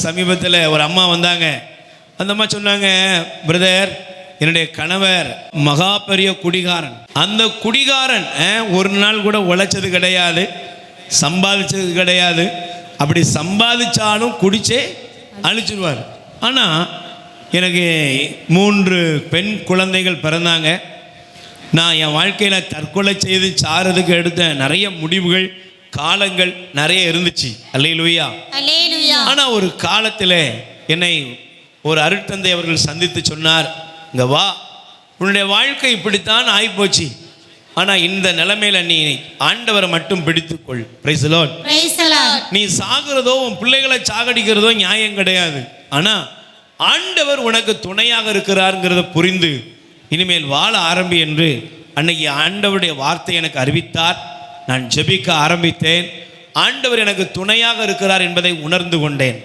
சமீபத்தில் ஒரு அம்மா வந்தாங்க. அந்த அம்மா சொன்னாங்க, பிரதர், என்னுடைய கணவர் மகா பெரிய குடிகாரன். அந்த குடிகாரன் ஒரு நாள் கூட உழைச்சது கிடையாது, சம்பாதிச்சது கிடையாது. அப்படி சம்பாதிச்சாலும் குடிச்சே அழிச்சிடுவார். ஆனால் எனக்கு 3 பெண் குழந்தைகள் பிறந்தாங்க. நான் என் வாழ்க்கையில் தற்கொலை செய்து சாகிறதுக்கு எடுத்த நிறைய முடிவுகள், காலங்கள் நிறைய இருந்துச்சு. அல்லேலூயா. ஆனால் ஒரு காலத்தில் என்னை ஒரு அருட்தந்தை அவர்கள் சந்தித்து சொன்னார், இங்கே வா, உன்னுடைய வாழ்க்கை இப்படித்தான் ஆகிப்போச்சு. ஆனால் இந்த நிலைமையில் நீ ஆண்டவரை மட்டும் பிடித்துக்கொள். Praise the Lord. நீ சாகிறதோ உன் பிள்ளைகளை சாகடிக்கிறதோ நியாயம் கிடையாது. ஆனால் ஆண்டவர் உனக்கு துணையாக இருக்கிறாருங்கிறத புரிந்து இனிமேல் வாழ ஆரம்பி என்று அன்னைக்கு ஆண்டவருடைய வார்த்தை எனக்கு அறிவித்தார். நான் ஜெபிக்க ஆரம்பித்தேன். ஆண்டவர் எனக்கு துணையாக இருக்கிறார் என்பதை உணர்ந்து கொண்டேன்.